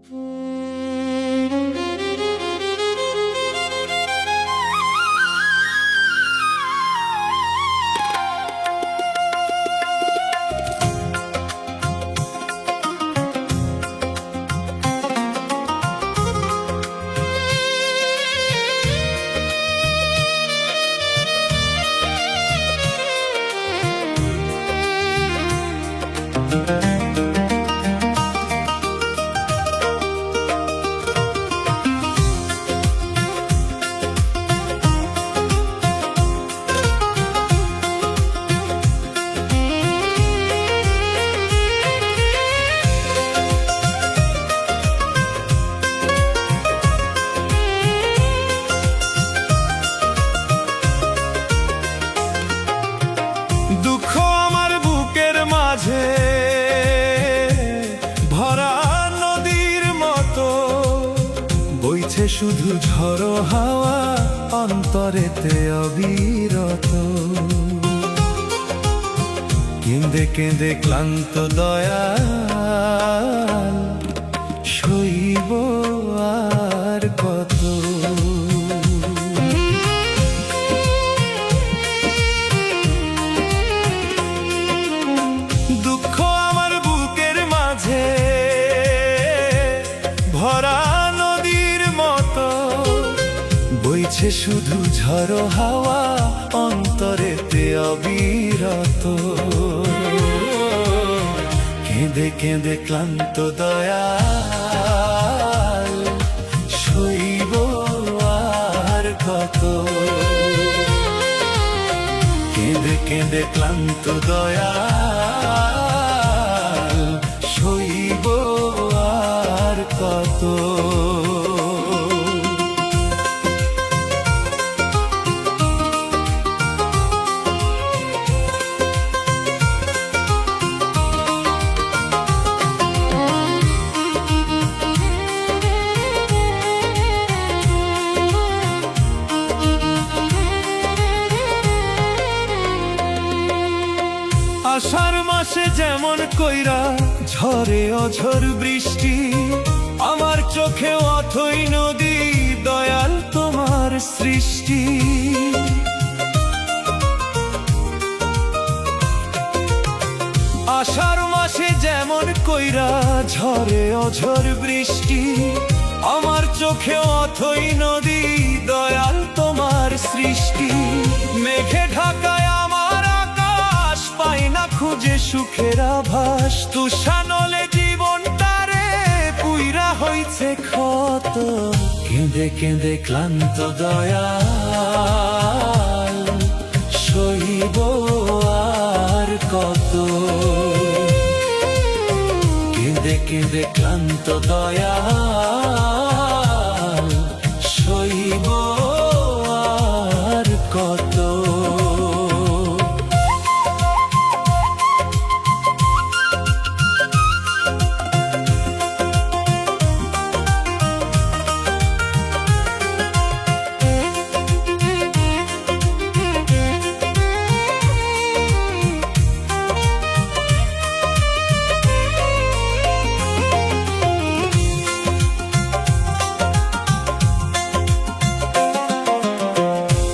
দুঃখ আমার বুকের মাঝে ভরা নদীর মতো বইছে শুধু ঝড়ো হাওয়া অন্তরেতে অবিরত। কেঁদে কেঁদে ক্লান্ত দয়াল সইব আর কত। দুঃখ আমার বুকের মাঝে ভরা নদীর মতো বইছে শুধু ঝড়ো হাওয়া অন্তরেতে অবিরত। কেঁদে কেঁদে ক্লান্ত দয়াল সইব আর কত। কেঁদে কেঁদে ক্লান্ত দয়াল সইব আর কত। আষাঢ় মাসে যেমন কইরা ঝরে অঝোর বৃষ্টি, আমার চোখে অথই নদী দয়াল তোমার সৃষ্টি। আষাঢ় মাসে যেমন কইরা ঝরে অঝোর বৃষ্টি, আমার চোখে অথই নদী দয়াল তোমার সৃষ্টি। মেঘে ঢাকায় আমার আকাশ পাই না খুঁজে সুখের আভাস, তুষানলে জীবনটারে পুইরা হইছে ক্ষত। কেঁদে কেঁদে ক্লান্ত দয়াল সইব আর কত। কেঁদে কেঁদে ক্লান্ত দয়াল সইব আর কত।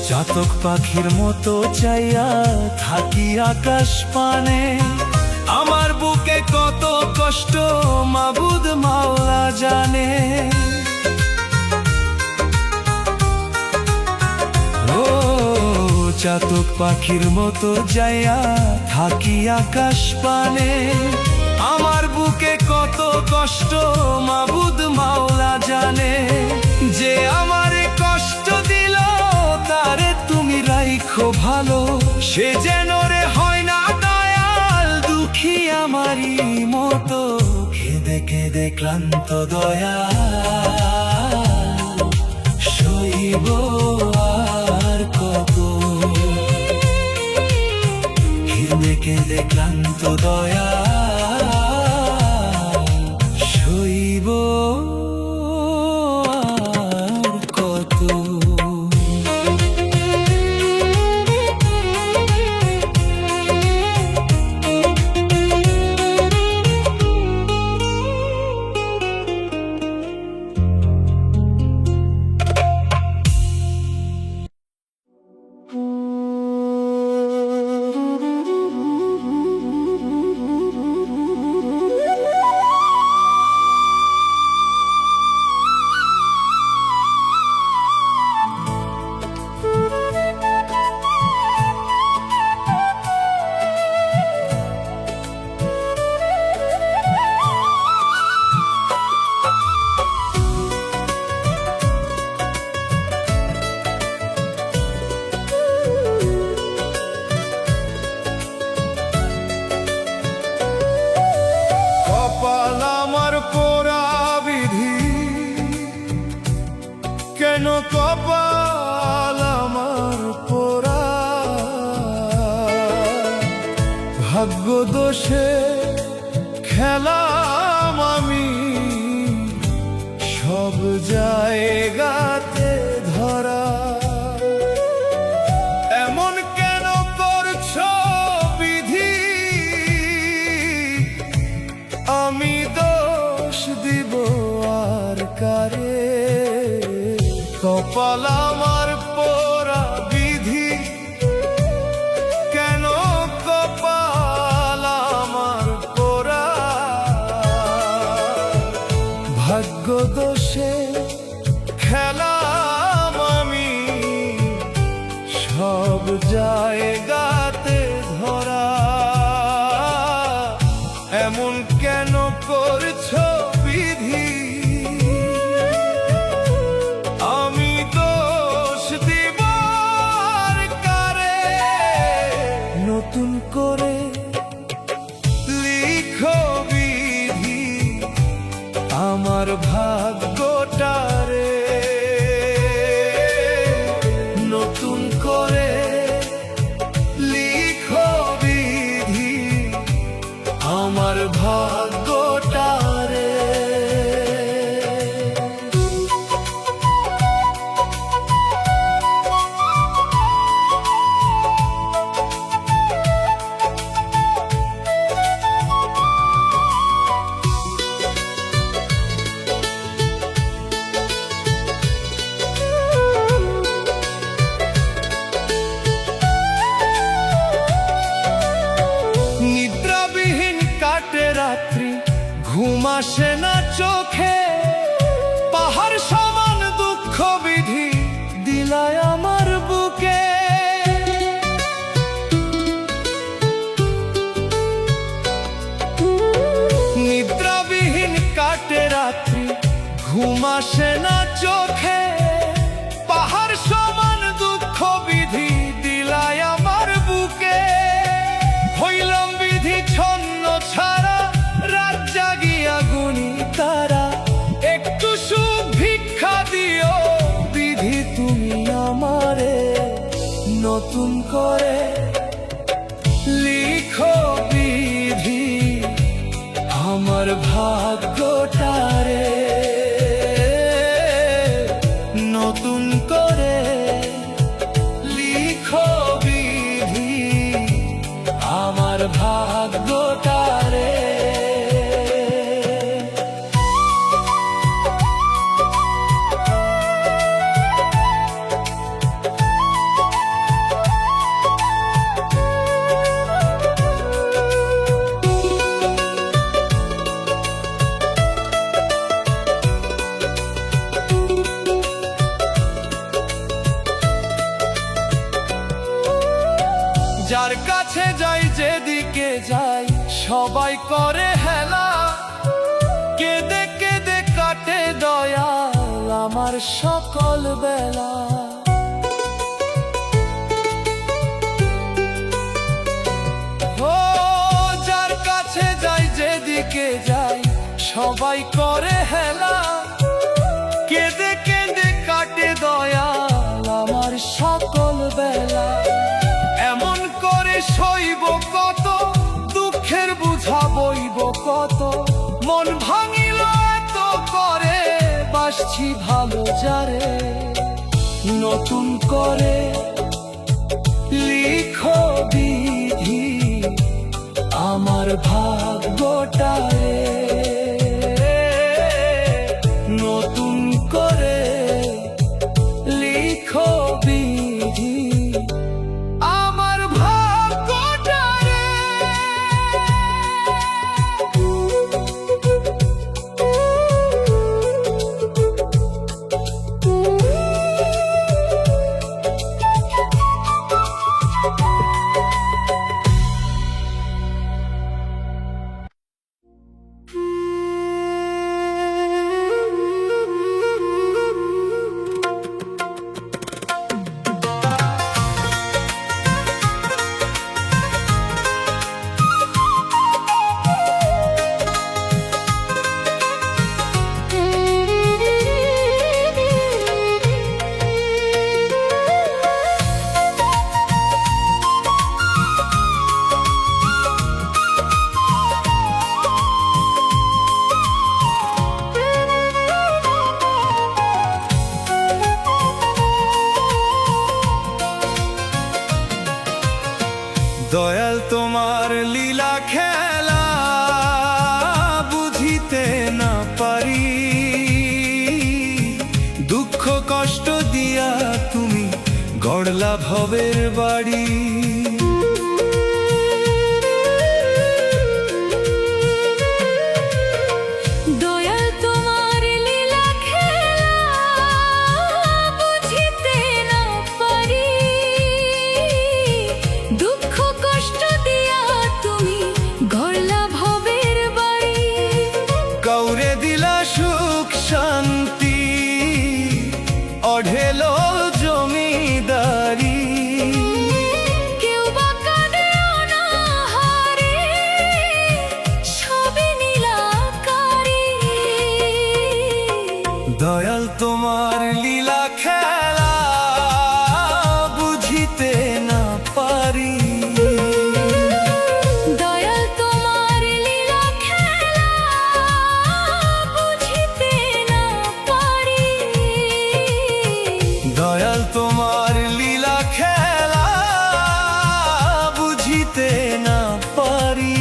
চাতক পাখির মতো চাইয়া থাকি আকাশ পানে, আমার বুকে কত কষ্ট মাবুদ মাওলা জানে। ও চাতক পাখির মতো যাইয়া থাকি আকাশ পানে, আমার বুকে কত কষ্ট মাবুদ মাওলা জানে। যে আমারে কষ্ট দিল তারে তুমি রাইখো ভালো, সে যেন রে হয় না দয়াল দুঃখী আমারই মতো। কেঁদে কেঁদে ক্লান্ত দয়াল সইব আর কত। কেঁদে কেঁদে ক্লান্ত দয়াল সইব আর কত। কেন কপাল আমার পোড়া, ভাগ্য দোষে খেলাম আমি সব জায়গাতে ধরা। এমন কেন করছো বিধি, আমি দোষ দিব আর কারে? কপাল আমার পোড়া বিধি, কেন কপাল আমার পোড়া, ভাগ্য দোষে খেলাম আমি সব জায়গাতে ধরা। এমন কেন করছো বিধি, আমি দোষ দিব আর কারে? নতুন করে লিখো বিধি আমার ভাগ্যটারে, নতুন করে লিখো বিধি আমার ভাগ্যটারে। নিদ্রাবিহীন কাটে রাত্রি, ঘুম আসে না চোখে, পাহাড় সমান দুঃখ বিধি দিলায় আমার বুকে। নিদ্রাবিহীন কাটে রাত্রি, ঘুম আসে না চোখে, পাহাড় সমান দুঃখ বিধি দিলায় আমার বুকে। হইলাম বিধি ছন্ন ছাড়া, রাত জাগিয়া গুনি তারা, একটু সুখ ভিক্ষা দিও বিধি তুমি আমারে। নতুন করে লিখো বিধি আমার ভাগ্যটারে, নতুন করে লিখো বিধি আমার ভাগ্যটারে। যার কাছে যাই যেদিকে যাই সবাই করে হেলা, কেঁদে কেঁদে কাটে দয়াল আমার সকল বেলা। ও যার কাছে যাই যেদিকে যাই সবাই করে হেলা, কেঁদে কেঁদে কাটে দয়াল আমার সকল বেলা। এমন করে সইব কত, দুঃখের বুঝা বইব কত, মন ভাঙিল এত করে, বাসছি ভালো যারে। নতুন করে লিখো বিধি আমার ভাগ্যটারে, নতুন করে লিখো বিধি আমার ভাগ্যটারে। গড়লা ভবের বাড়ি। দয়াল তোমার লীলা খেলা বুঝিতে না পারি, দুঃখ কষ্ট দিয়া তুমি গড়লা ভবের বাড়ি। কাউরে দিলা সুখ শান্তি, অঢেল জমিদারি। কেউ বা কাঁদে অনাহারে, সবে নীলাকারি। দয়াল তোমার লীলা খেলা বুঝিতে না পারি। দয়াল তোমার লীলা খেলা বুঝিতে না পারি। দয়াল তোমার লীলা খেলা বুঝিতে না পারি।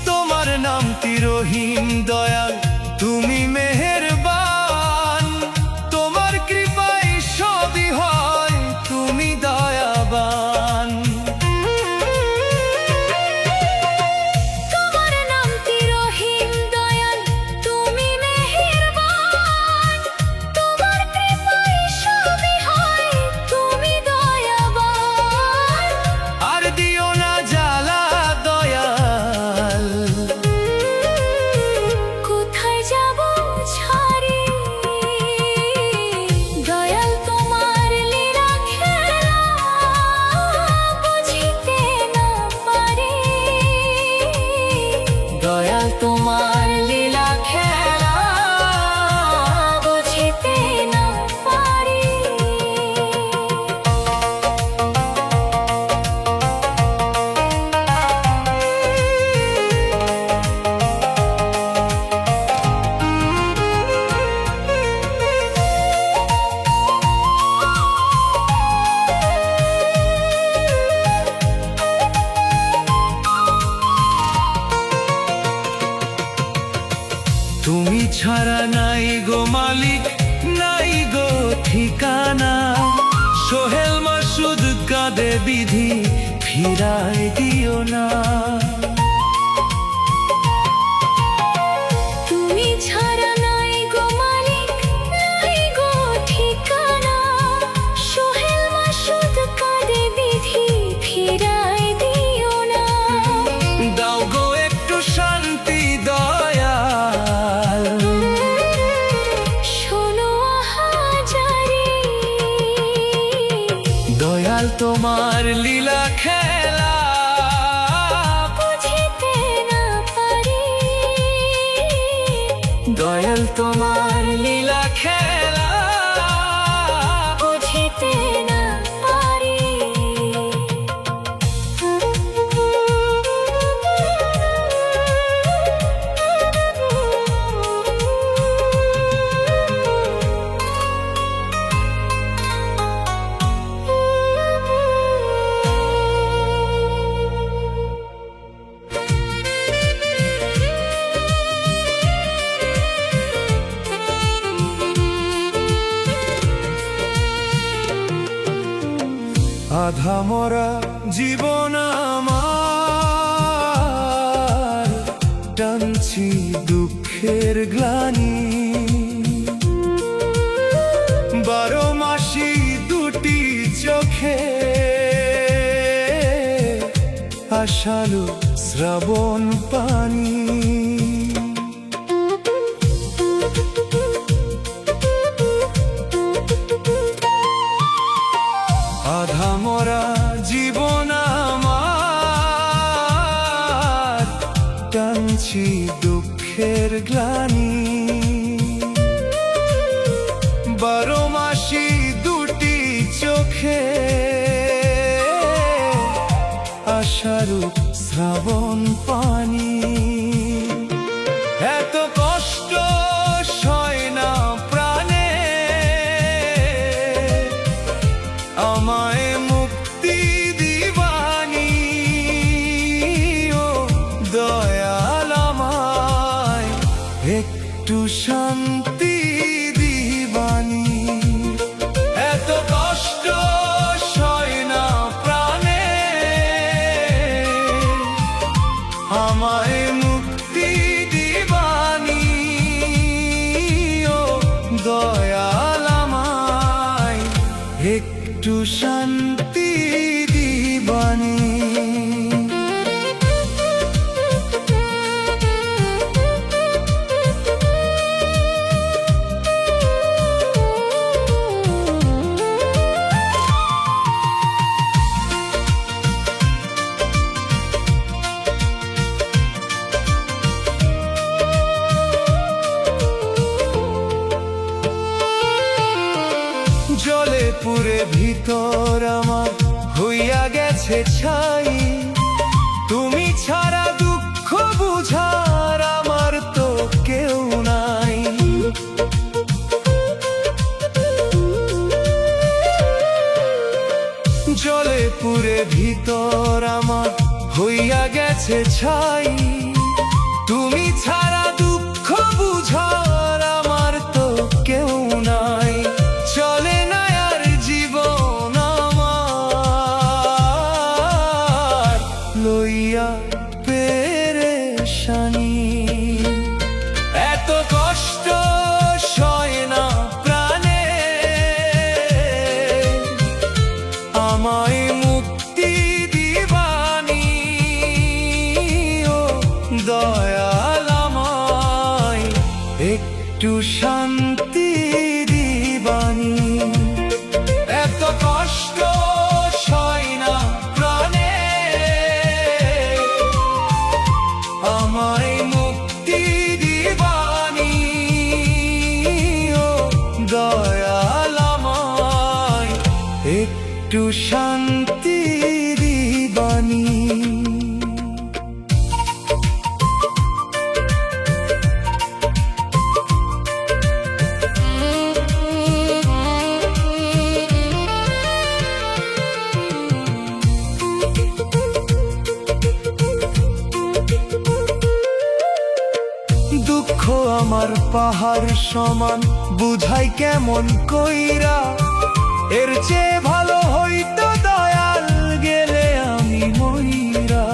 তোমার নামটি রহিম দয়াল, তুমি মেহেরবান। তোমার কৃপায় সবই হয়, তুমি দয়াবান। তোমার নামটি রহিম দয়াল, তুমি মেহেরবান। তোমার কৃপায় সবই হয়, তুমি দয়াবান। আর দিও না জ্বালা দয়াল, কোথায় যাব ছাড়ি? দয়াল তোমার লীলা খেলা বুঝিতে না পারি। দয়াল তোমার লীলা খেলা বুঝিতে না পারি। তুমি ছাড়া নাই গো মালিক, নাই গো ঠিকানা। সোহেল মাসুদ কাঁদে বিধি, ফিরায় দিও না। তুমি ছাড়া নাই গো মালিক, নাই গো ঠিকানা। সোহেল মাসুদ কাঁদে বিধি, ফিরায় দিও না। দাও গো একটু শান্তি দয়াল, শোনো হাজারি। দয়াল তোমার লীলা খেলা বুঝিতে না পারি। দয়াল তোমার লীলা খেলা বুঝিতে না পারি। আধা মরা জীবন আমার, টানছি দুঃখের গ্লানি। 12 মাসি দুটি চোখে, আষাঢ় শ্রাবণ পানি। আধা মরা জীবন আমার, টানছি দুঃখের গ্লানি। 12 মাসি দুটি চোখে, শ্রাবণ পানি। এত কষ্ট সয় না প্রাণে, আমায় মুক্তি দিবানি ও দয়াল, আমায় একটু শান্তি দিবানি। এত কষ্ট সয় না প্রাণে, আমায় মুক্তি দিবানি ও দয়াল, আমায় একটু শান্তি দিবানি। জলে পুরে ভিতর আমার হইয়া গেছে ছাই, তুমি ছাড়া দুঃখ বুঝার আমার তো কেউ নাই। জলে পুরে ভিতর আমার হইয়া গেছে ছাই, তুমি ছাড়া দুঃখ বুঝার আমার তো কেউ নাই। চলে না আর জীবন আমার লইয়া পেরেশানি। এত কষ্ট সয় না প্রাণে, আমায় মুক্তি দিবানি ও দয়াল, আমায় একটু শান্তি দিবানি। এত কষ্ট সয় না প্রাণে, আমায় মুক্তি দিবানি ও দয়াল, আমায় একটু শান্তি দিবানি। দুঃখ আমার পাহাড় সমান, বুঝাই কেমন কইরা, এর চেয়ে ভালো হইতো দয়াল গেলে আমি মইরা।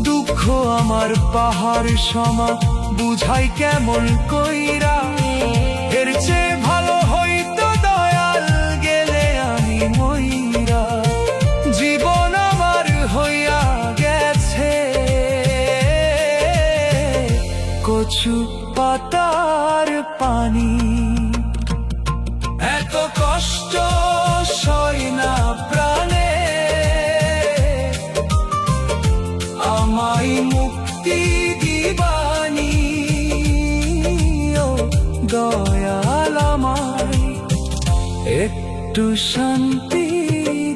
দুঃখ আমার পাহাড় সমান, বুঝাই কেমন কইরা, এর চেয়ে ভালো হইতো দয়াল গেলে আমি মইরা। জীবন আমার হইয়া গেছে কচু পাতার পানি। এত কষ্ট সয় না প্রাণে, আমায় মুক্তি দিবানি ও দয়াল, আমায় একটু শান্তি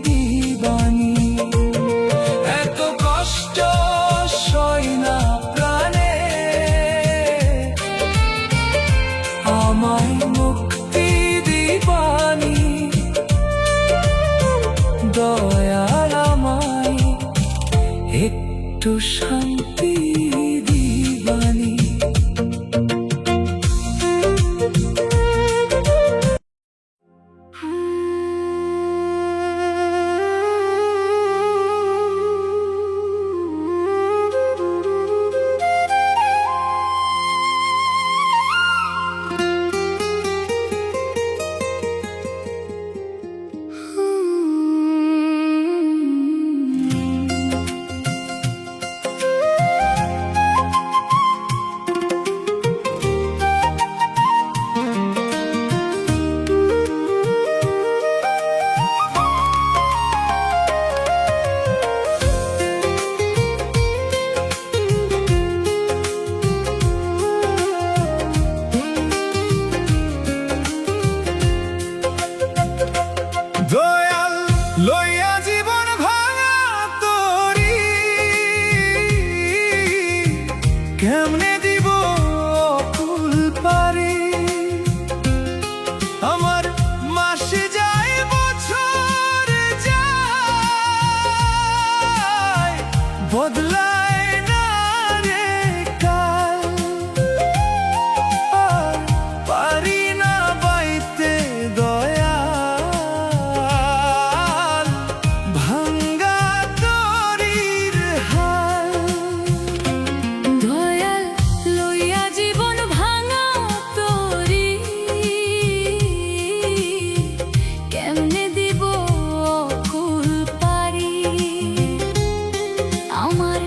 দিবানি। এত কষ্ট সয় না প্রাণে, আমায় মুক্তি দিবানি দয়াল, আমায় একটু শান্তি দিবানি। কেমনে দিব অকুল পারি আমার মাসে যায় বছর যায় বদলায় না রে কাল আর পারি না বাইতে দয়াল ভাঙ্গা তরির হাল দয়াল লইয়া জীবন ভাঙা তোরি কেমনে দিব অকুল পারি আমার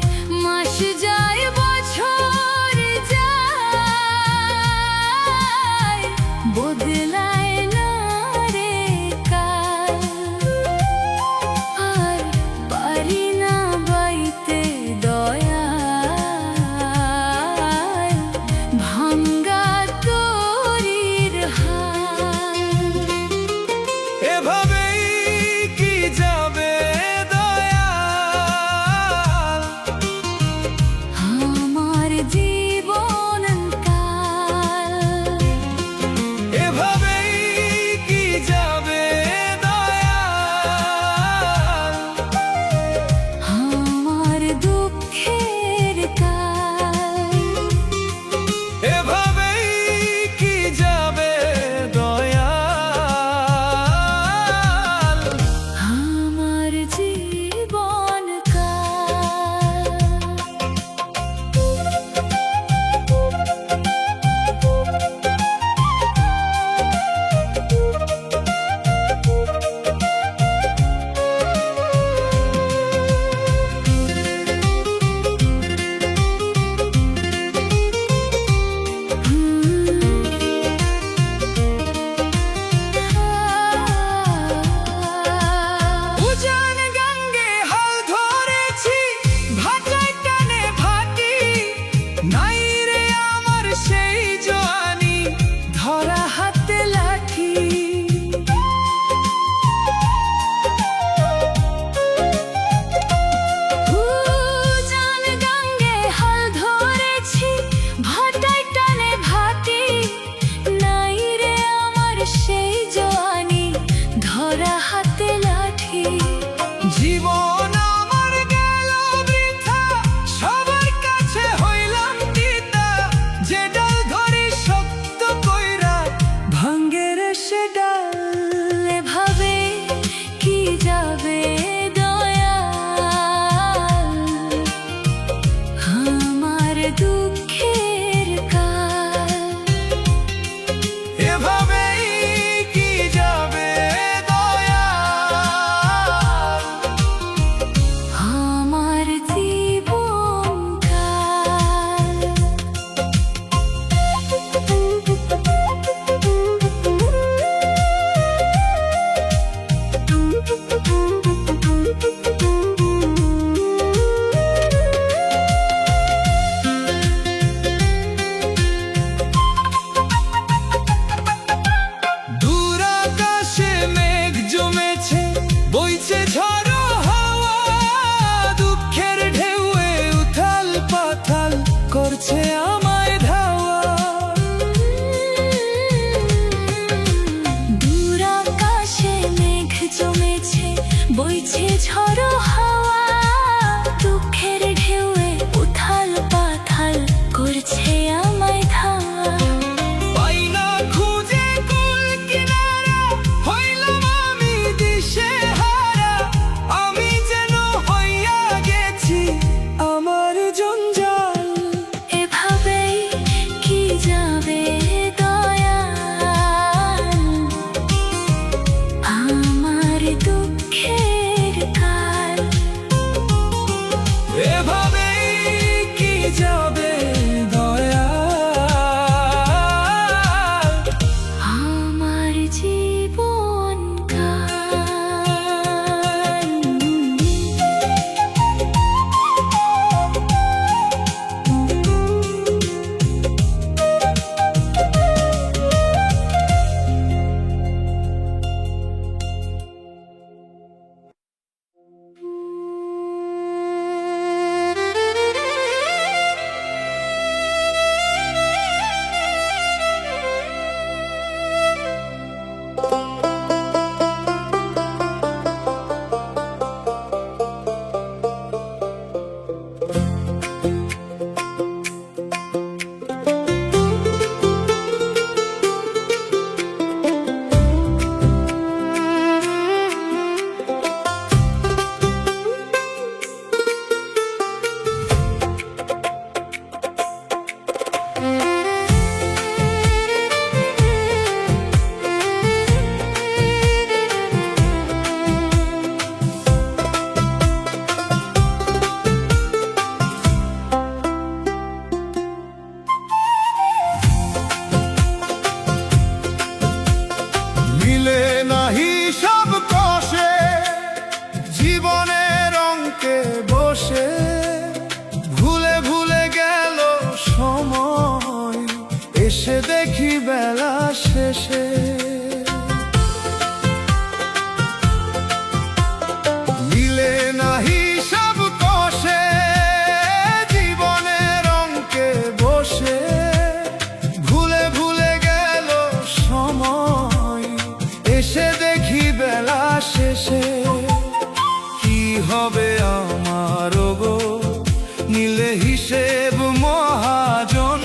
নিলে হিসেব মহাজন,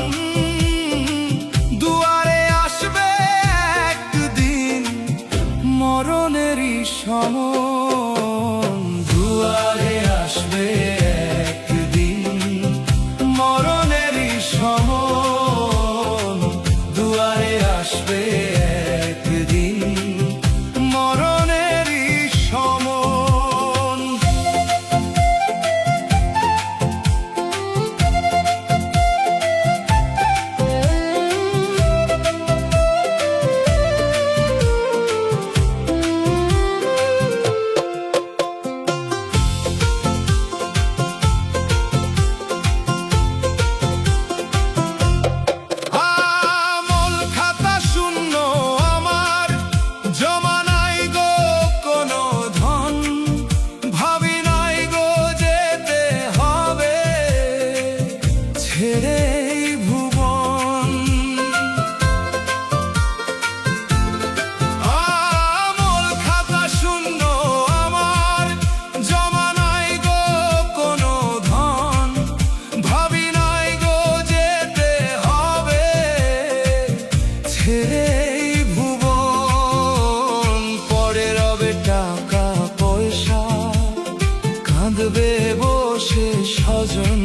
দুয়ারে আসবে একদিন মরণেরই সমন। দুয়ারে আসবে একদিন মরণেরই সমন, দুয়ারে আসবে একদিন মরণেরই সমন। আমল খাতা শূন্য আমার, জমা নাই গো কোনো ধন, ভাবি নাই গো যেতে হবে ছেড়ে এই ভুবন। আমল খাতা শূন্য আমার, জমা নাই গো কোনো ধন, ভাবি নাই গো যেতে হবে ছেড়ে এই ভুবন। পরে রবে টাকা পয়সা, কাঁদবে বসে স্বজন।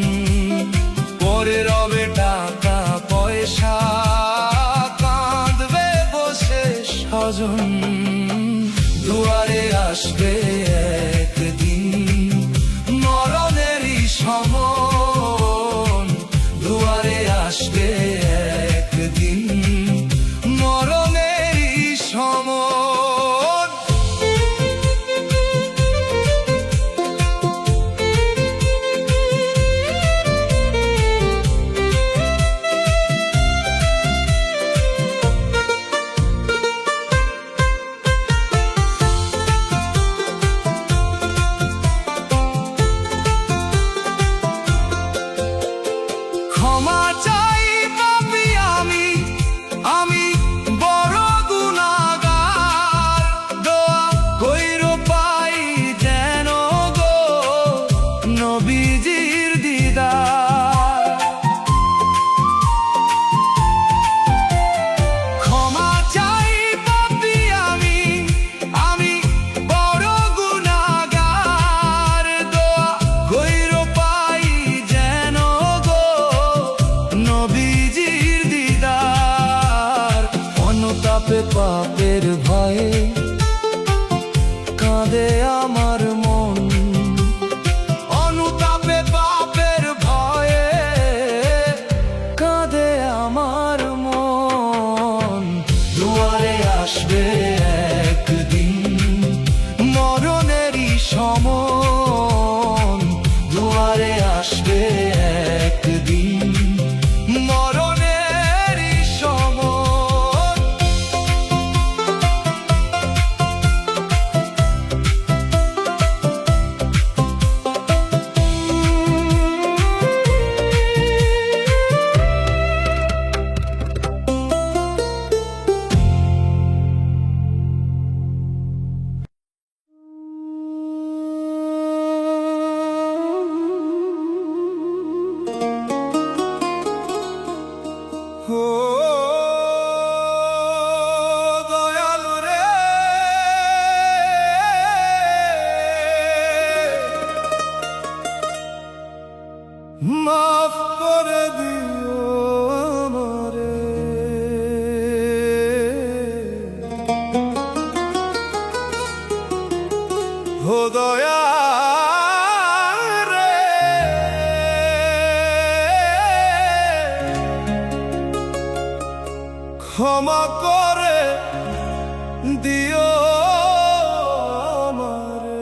পরে রবে টাকা পয়সা, কাঁদবে বসে স্বজন। দুয়ারে আসবে একদিন মরণেরই সমন, দুয়ারে আসবে একদিন মরণেরই সমন। ক্ষমা চাই পাপী আমি, আমি বড় গুনাহগার। দোয়া কইরো পাই যেন গো নবীজির দিদার। ক্ষমা চাই পাপী আমি, আমি বড় গুনাহগার। দোয়া কইরো পাই যেন গো নবীজির দিদার। অনুতাপে পাপের ভয়ে কাঁদে আমার মন, অনুতাপে পাপের ভয়ে কাঁদে আমার মন। দুয়ারে আসবে একদিন মরণেরই সমন, দুয়ারে আসবে একদিন মরণেরই সমন। ও দয়ালু রে, মাফ করে দিও আমারে। ও দয়া রে, ক্ষমা করে দিও আমারে।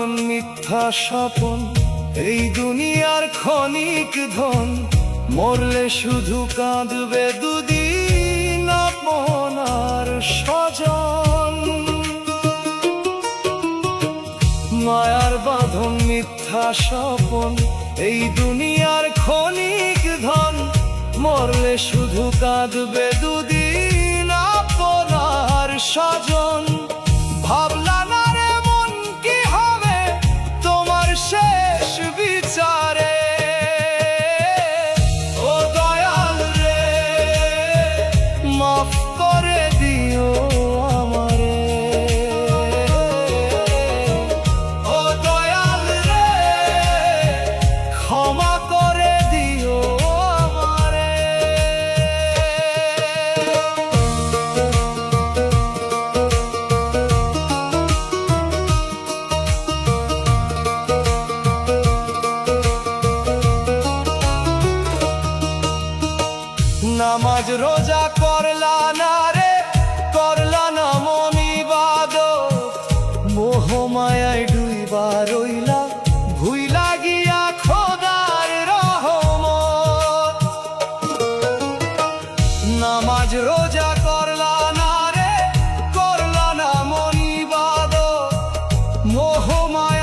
বাঁধন মিথ্যা স্বপন, এই দুনিয়ার ক্ষণিক ধন, মরলে শুধু কাঁদবে দুদিন আপন আর স্বজন। মায়ার বাঁধন মিথ্যা স্বপন, এই দুনিয়ার ক্ষণিক ধন, মরলে শুধু কাঁদবে দুদিন আপন আর স্বজন। ভাবলা না রে মন কি হবে তোমার শেষ বিচারে, ও দয়াল রে মাফ করে দিও আমারে, ও দয়াল রে ক্ষমা করে দিও আমারে। নামাজ রোজা করলা না রে, করলা না মন ইবাদত, মোহ মায়ায় ডুইবা রইলা, ভুইলা গিয়া খোদার রহমত। নামাজ রোজা করলা না রে, করলা না মন ইবাদত, মোহ মায়া